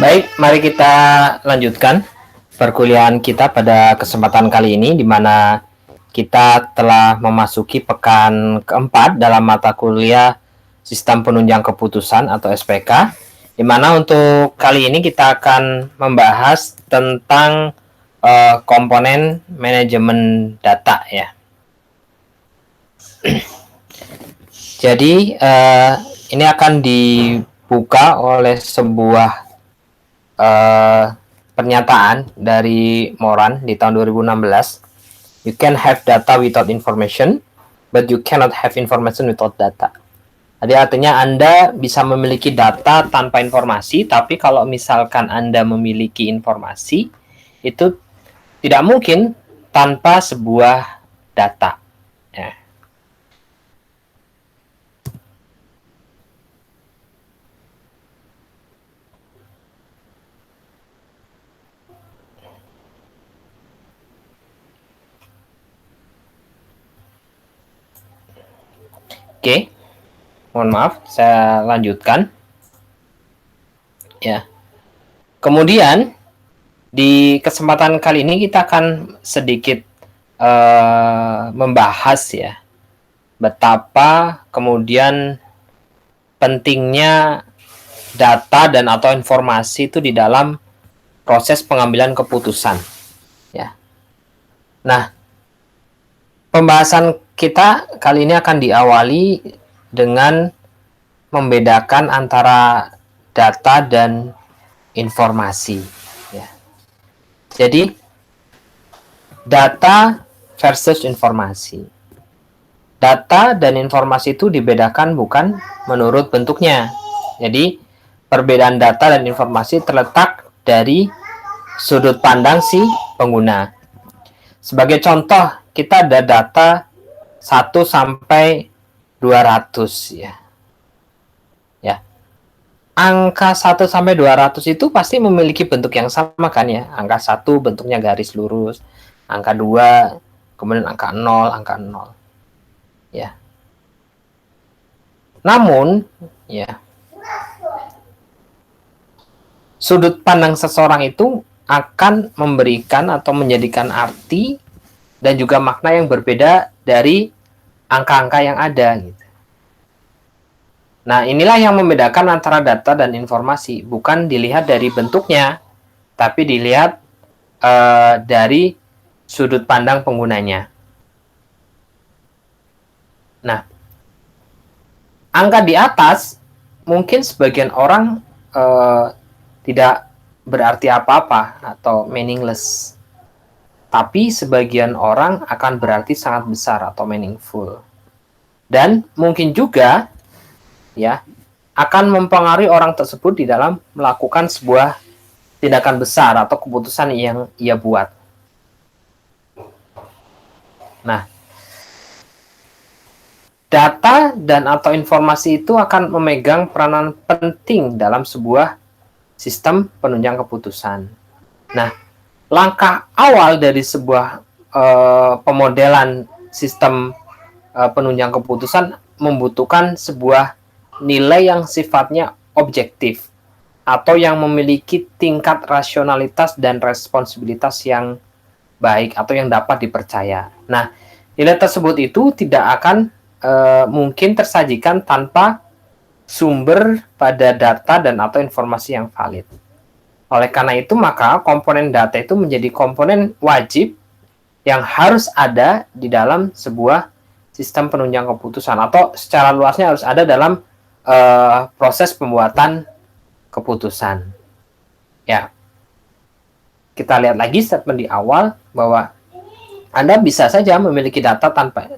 Baik, mari kita lanjutkan perkuliahan kita pada kesempatan kali ini, di mana kita telah memasuki pekan keempat dalam mata kuliah Sistem Penunjang Keputusan atau SPK, di mana untuk kali ini kita akan membahas tentang komponen manajemen data ya. Jadi ini akan dibuka oleh sebuah pernyataan dari Moran di tahun 2016. You can have data without information, but you cannot have information without data. Jadi artinya Anda bisa memiliki data tanpa informasi, tapi kalau misalkan Anda memiliki informasi, itu tidak mungkin tanpa sebuah data. Ya. Oke, mohon maaf, saya lanjutkan. Ya. Kemudian di kesempatan kali ini kita akan sedikit membahas ya betapa kemudian pentingnya data dan atau informasi itu di dalam proses pengambilan keputusan. Ya. Nah, pembahasan kita kali ini akan diawali dengan membedakan antara data dan informasi. Ya. Jadi, data versus informasi. Data dan informasi itu dibedakan bukan menurut bentuknya. Jadi, perbedaan data dan informasi terletak dari sudut pandang si pengguna. Sebagai contoh, kita ada data 1 sampai 200 ya. Ya. Angka 1 sampai 200 itu pasti memiliki bentuk yang sama kan ya. Angka 1 bentuknya garis lurus, angka 2 kemudian angka 0, angka 0. Ya. Namun, ya, sudut pandang seseorang itu akan memberikan atau menjadikan arti dan juga makna yang berbeda dari angka-angka yang ada gitu. Nah, inilah yang membedakan antara data dan informasi, bukan dilihat dari bentuknya, tapi dilihat dari sudut pandang penggunanya. Nah, angka di atas mungkin sebagian orang tidak berarti apa-apa atau meaningless. Tapi sebagian orang akan berarti sangat besar atau meaningful. Dan mungkin juga ya akan mempengaruhi orang tersebut di dalam melakukan sebuah tindakan besar atau keputusan yang ia buat. Nah, data dan atau informasi itu akan memegang peranan penting dalam sebuah sistem penunjang keputusan. Nah, langkah awal dari sebuah pemodelan sistem penunjang keputusan membutuhkan sebuah nilai yang sifatnya objektif atau yang memiliki tingkat rasionalitas dan responsibilitas yang baik atau yang dapat dipercaya. Nah, nilai tersebut itu tidak akan mungkin tersajikan tanpa sumber pada data dan atau informasi yang valid. Oleh karena itu, maka komponen data itu menjadi komponen wajib yang harus ada di dalam sebuah sistem penunjang keputusan atau secara luasnya harus ada dalam proses pembuatan keputusan. Ya, kita lihat lagi statement di awal bahwa Anda bisa saja memiliki data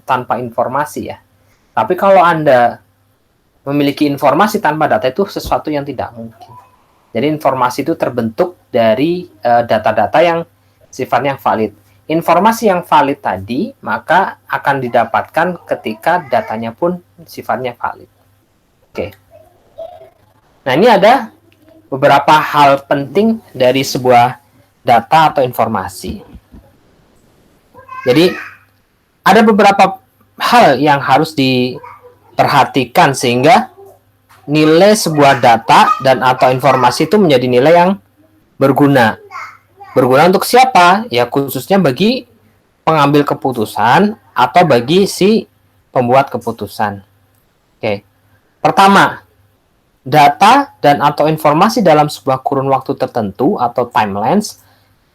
tanpa informasi ya. Tapi kalau Anda memiliki informasi tanpa data itu sesuatu yang tidak mungkin. Jadi informasi itu terbentuk dari data-data yang sifatnya valid. Informasi yang valid tadi maka akan didapatkan ketika datanya pun sifatnya valid. Oke. Nah, ini ada beberapa hal penting dari sebuah data atau informasi. Jadi ada beberapa hal yang harus diperhatikan sehingga nilai sebuah data dan atau informasi itu menjadi nilai yang berguna. Berguna untuk siapa? Ya khususnya bagi pengambil keputusan atau bagi si pembuat keputusan. Oke. Pertama, data dan atau informasi dalam sebuah kurun waktu tertentu atau timelines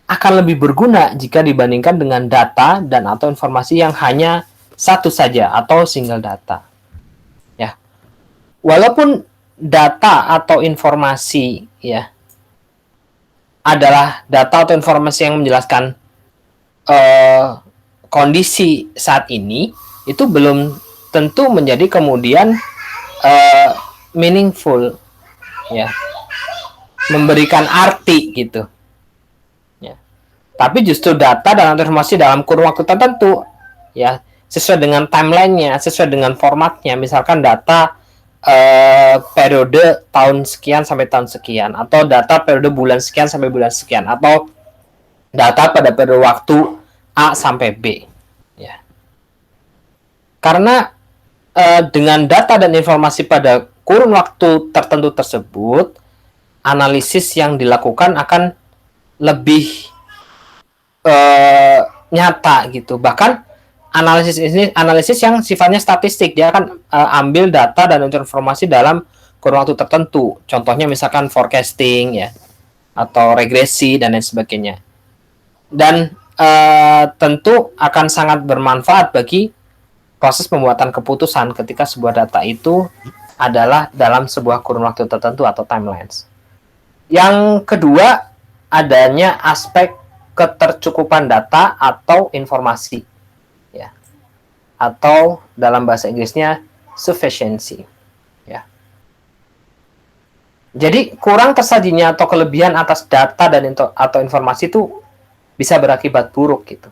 akan lebih berguna jika dibandingkan dengan data dan atau informasi yang hanya satu saja atau single data. Ya. Walaupun data atau informasi ya adalah data atau informasi yang menjelaskan kondisi saat ini, itu belum tentu menjadi kemudian meaningful, ya, memberikan arti gitu. Ya. Tapi justru data dan informasi dalam kurun waktu tertentu, ya, sesuai dengan timelinenya, sesuai dengan formatnya, misalkan data periode tahun sekian sampai tahun sekian, atau data periode bulan sekian sampai bulan sekian, atau data pada periode waktu A sampai B. Ya. Karena dengan data dan informasi pada kurun waktu tertentu tersebut, analisis yang dilakukan akan lebih nyata gitu. Bahkan analisis yang sifatnya statistik, dia akan ambil data dan informasi dalam kurun waktu tertentu. Contohnya misalkan forecasting ya, atau regresi dan lain sebagainya. Dan tentu akan sangat bermanfaat bagi proses pembuatan keputusan ketika sebuah data itu adalah dalam sebuah kurun waktu tertentu atau timelines. Yang kedua, adanya aspek ketercukupan data atau informasi. Ya. Atau dalam bahasa Inggrisnya sufficiency. Ya. Jadi kurang tersajinya atau kelebihan atas data dan atau informasi itu bisa berakibat buruk gitu.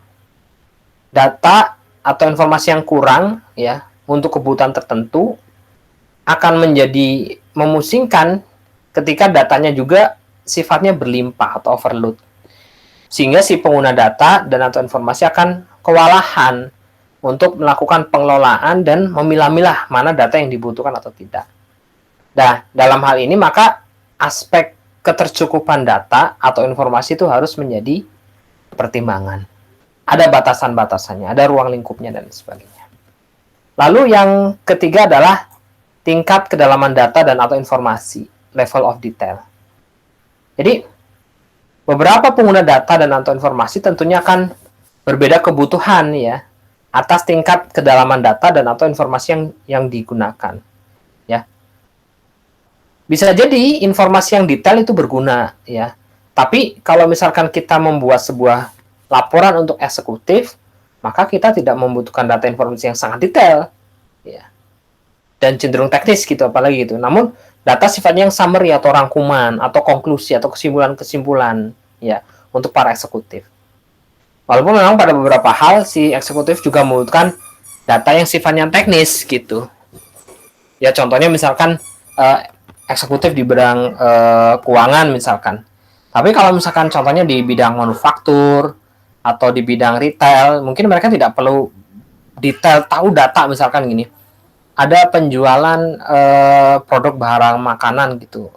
Data atau informasi yang kurang ya untuk kebutuhan tertentu akan menjadi memusingkan ketika datanya juga sifatnya berlimpah atau overload. Sehingga si pengguna data dan atau informasi akan kewalahan untuk melakukan pengelolaan dan memilah-milah mana data yang dibutuhkan atau tidak. Nah, dalam hal ini maka aspek ketercukupan data atau informasi itu harus menjadi pertimbangan. Ada batasan-batasannya, ada ruang lingkupnya dan sebagainya. Lalu yang ketiga adalah tingkat kedalaman data dan atau informasi, level of detail. Jadi beberapa pengguna data dan atau informasi tentunya akan berbeda kebutuhan ya atas tingkat kedalaman data dan atau informasi yang digunakan. Ya. Bisa jadi informasi yang detail itu berguna ya. Tapi kalau misalkan kita membuat sebuah laporan untuk eksekutif, maka kita tidak membutuhkan data informasi yang sangat detail, ya, dan cenderung teknis gitu, apalagi gitu. Namun data sifatnya yang summary atau rangkuman atau konklusi atau kesimpulan-kesimpulan, ya, untuk para eksekutif. Walaupun memang pada beberapa hal si eksekutif juga membutuhkan data yang sifatnya teknis gitu. Ya contohnya misalkan eksekutif di bidang keuangan misalkan. Tapi kalau misalkan contohnya di bidang manufaktur atau di bidang retail, mungkin mereka tidak perlu detail tahu data misalkan gini. Ada penjualan produk barang makanan gitu,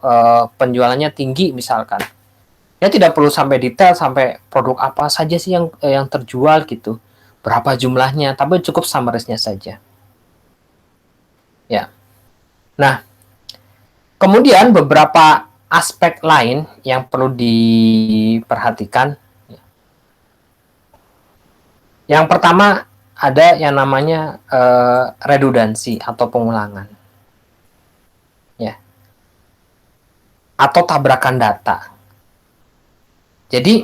penjualannya tinggi misalkan. Ya tidak perlu sampai detail sampai produk apa saja sih yang terjual gitu, berapa jumlahnya, tapi cukup summaries-nya saja. Ya. Nah, kemudian beberapa aspek lain yang perlu diperhatikan. Yang pertama ada yang namanya redundansi atau pengulangan, ya, atau tabrakan data. Jadi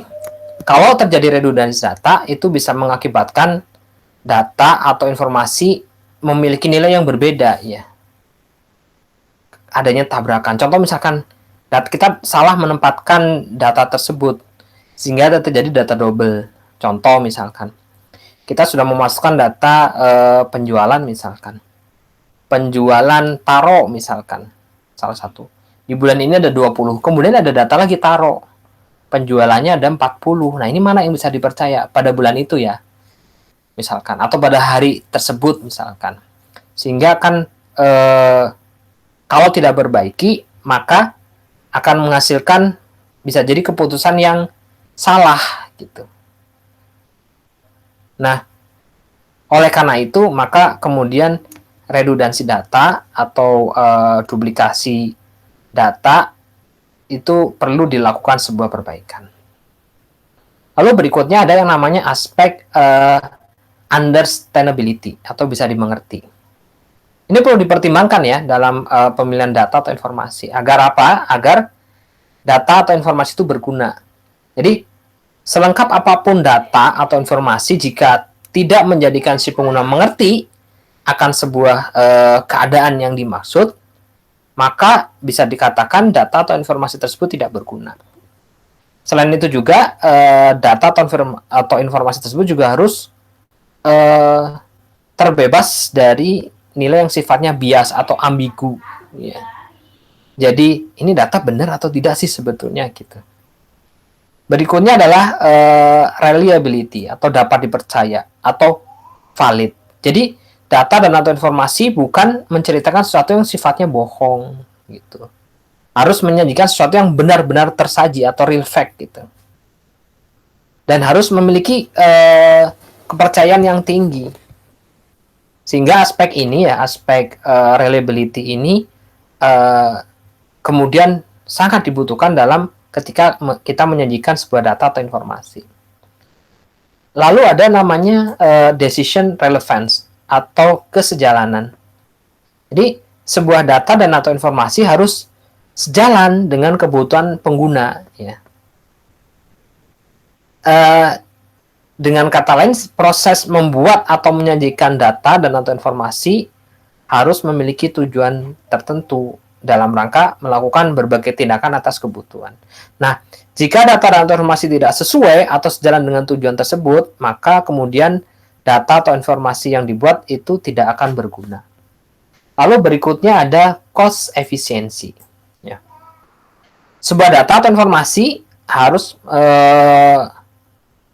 kalau terjadi redundansi data itu bisa mengakibatkan data atau informasi memiliki nilai yang berbeda, ya. Adanya tabrakan. Contoh misalkan kita salah menempatkan data tersebut sehingga terjadi data double. Contoh misalkan kita sudah memasukkan data penjualan misalkan. Penjualan taro misalkan. Salah satu. Di bulan ini ada 20. Kemudian ada data lagi taro. Penjualannya ada 40. Nah, ini mana yang bisa dipercaya pada bulan itu ya? Misalkan. Atau pada hari tersebut misalkan. Sehingga kan Kalau tidak perbaiki, maka akan menghasilkan bisa jadi keputusan yang salah gitu. Nah, oleh karena itu, maka kemudian redundansi data atau duplikasi data itu perlu dilakukan sebuah perbaikan. Lalu berikutnya ada yang namanya aspek understandability atau bisa dimengerti. Ini perlu dipertimbangkan ya dalam pemilihan data atau informasi. Agar apa? Agar data atau informasi itu berguna. Jadi, selengkap apapun data atau informasi, jika tidak menjadikan si pengguna mengerti akan sebuah keadaan yang dimaksud, maka bisa dikatakan data atau informasi tersebut tidak berguna. Selain itu juga, data atau informasi tersebut juga harus terbebas dari nilai yang sifatnya bias atau ambigu. Ya. Jadi ini data benar atau tidak sih sebetulnya gitu. Berikutnya adalah reliability atau dapat dipercaya atau valid. Jadi data dan atau informasi bukan menceritakan sesuatu yang sifatnya bohong gitu. Harus menyajikan sesuatu yang benar-benar tersaji atau real fact gitu. Dan harus memiliki kepercayaan yang tinggi. Sehingga aspek ini ya, aspek reliability ini kemudian sangat dibutuhkan dalam ketika kita menyajikan sebuah data atau informasi. Lalu ada namanya decision relevance atau kesejalanan. Jadi sebuah data dan atau informasi harus sejalan dengan kebutuhan pengguna. Ya. Dengan kata lain, proses membuat atau menyajikan data dan atau informasi harus memiliki tujuan tertentu dalam rangka melakukan berbagai tindakan atas kebutuhan. Nah, jika data dan informasi tidak sesuai atau sejalan dengan tujuan tersebut, maka kemudian data atau informasi yang dibuat itu tidak akan berguna. Lalu berikutnya ada cost efficiency. Ya. Sebuah data atau informasi harus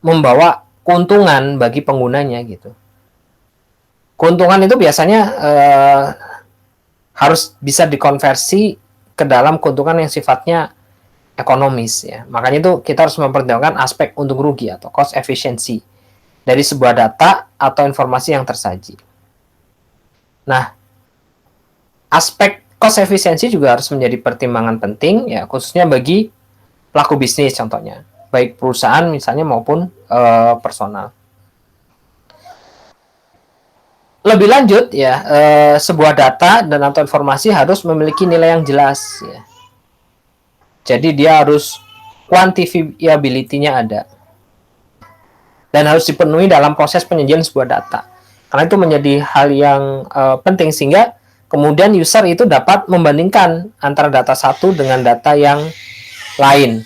membawa keuntungan bagi penggunanya gitu. Keuntungan itu biasanya harus bisa dikonversi ke dalam keuntungan yang sifatnya ekonomis ya. Makanya itu kita harus mempertimbangkan aspek untung rugi atau cost efficiency dari sebuah data atau informasi yang tersaji. Nah, aspek cost efficiency juga harus menjadi pertimbangan penting ya, khususnya bagi pelaku bisnis contohnya, baik perusahaan misalnya maupun personal. Lebih lanjut ya, sebuah data dan atau informasi harus memiliki nilai yang jelas ya. Jadi dia harus quantifiability-nya ada. Dan harus dipenuhi dalam proses penyajian sebuah data. Karena itu menjadi hal yang penting sehingga kemudian user itu dapat membandingkan antara data satu dengan data yang lain.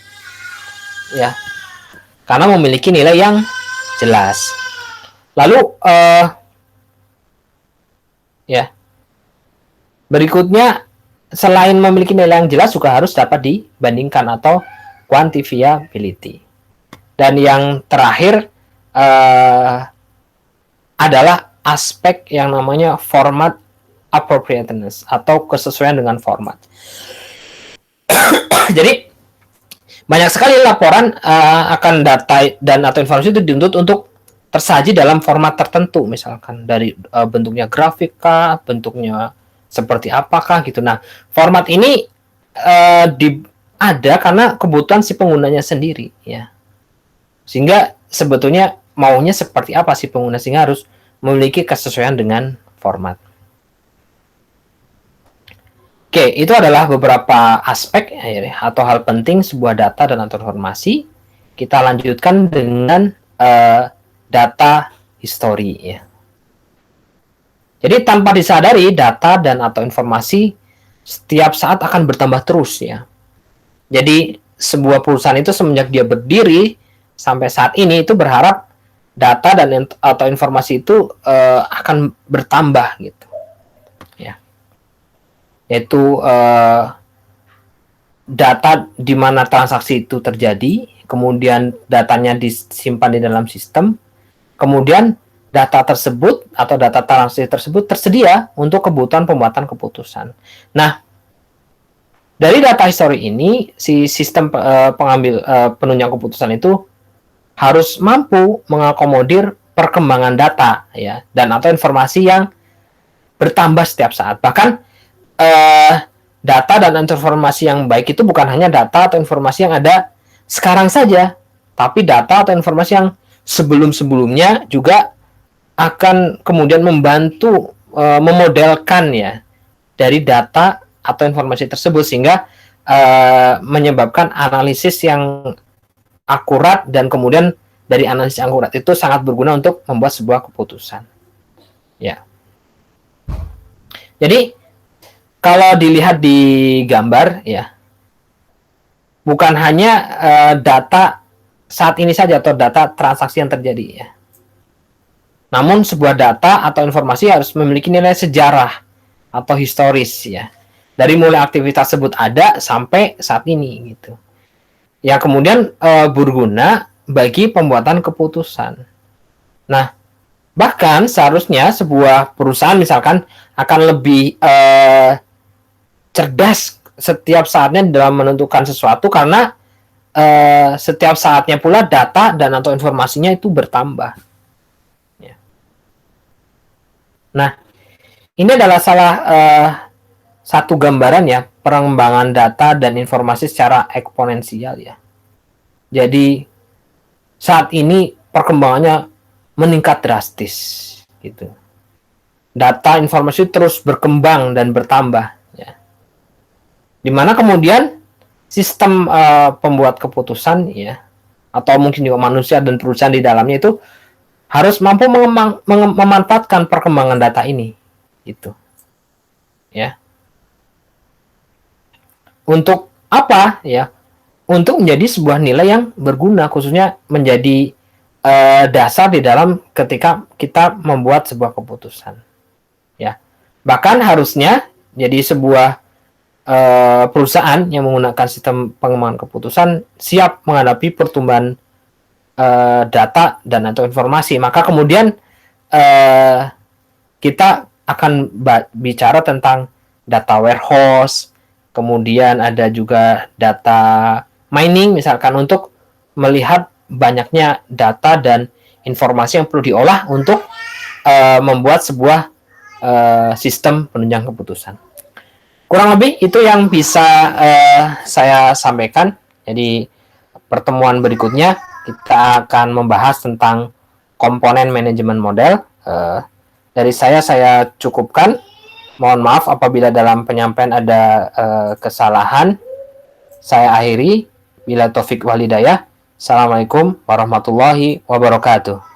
Ya. Karena memiliki nilai yang jelas. Lalu ya. Berikutnya, selain memiliki nilai yang jelas juga harus dapat dibandingkan atau quantifiability. Dan yang terakhir adalah aspek yang namanya format appropriateness atau kesesuaian dengan format. Jadi banyak sekali laporan akan data dan atau informasi itu dituntut untuk tersaji dalam format tertentu, misalkan dari bentuknya grafik kah, bentuknya seperti apakah gitu. Nah, format ini ada karena kebutuhan si penggunanya sendiri ya. Sehingga sebetulnya maunya seperti apa si pengguna, sehingga harus memiliki kesesuaian dengan format. Oke, itu adalah beberapa aspek atau hal penting sebuah data dan atau informasi. Kita lanjutkan dengan data history ya. Jadi tanpa disadari data dan atau informasi setiap saat akan bertambah terus ya. Jadi sebuah perusahaan itu semenjak dia berdiri sampai saat ini itu berharap data dan atau informasi itu akan bertambah gitu. Ya. Yaitu data di mana transaksi itu terjadi, kemudian datanya disimpan di dalam sistem, kemudian data tersebut atau data transaksi tersebut tersedia untuk kebutuhan pembuatan keputusan. Nah, Dari data history ini, si sistem penunjang keputusan itu harus mampu mengakomodir perkembangan data ya dan atau informasi yang bertambah setiap saat. Bahkan data dan informasi yang baik itu bukan hanya data atau informasi yang ada sekarang saja, tapi data atau informasi yang sebelum-sebelumnya juga akan kemudian membantu memodelkan ya dari data atau informasi tersebut sehingga menyebabkan analisis yang akurat dan kemudian dari analisis yang akurat itu sangat berguna untuk membuat sebuah keputusan. Ya. Jadi kalau dilihat di gambar ya, bukan hanya data saat ini saja atau data transaksi yang terjadi ya. Namun sebuah data atau informasi harus memiliki nilai sejarah atau historis ya. Dari mulai aktivitas tersebut ada sampai saat ini gitu. Yang kemudian berguna bagi pembuatan keputusan. Nah, bahkan seharusnya sebuah perusahaan misalkan akan lebih cerdas setiap saatnya dalam menentukan sesuatu karena setiap saatnya pula data dan atau informasinya itu bertambah. Ya. Nah, ini adalah salah satu gambaran ya perkembangan data dan informasi secara eksponensial ya. Jadi saat ini perkembangannya meningkat drastis gitu. Data informasi terus berkembang dan bertambah ya. Dimana kemudian sistem pembuat keputusan ya atau mungkin juga manusia dan perusahaan di dalamnya itu harus mampu memanfaatkan perkembangan data ini gitu. Ya. Untuk apa ya? Untuk menjadi sebuah nilai yang berguna, khususnya menjadi dasar di dalam ketika kita membuat sebuah keputusan. Ya, bahkan harusnya jadi sebuah perusahaan yang menggunakan sistem pengembangan keputusan siap menghadapi pertumbuhan data dan atau informasi. Maka kemudian kita akan bicara tentang data warehouse. Kemudian ada juga data mining misalkan untuk melihat banyaknya data dan informasi yang perlu diolah untuk membuat sebuah sistem penunjang keputusan. Kurang lebih itu yang bisa saya sampaikan. Jadi pertemuan berikutnya kita akan membahas tentang komponen manajemen model. Dari saya cukupkan. Mohon maaf apabila dalam penyampaian ada kesalahan. Saya akhiri. Bila taufik wal hidayah. Assalamualaikum warahmatullahi wabarakatuh.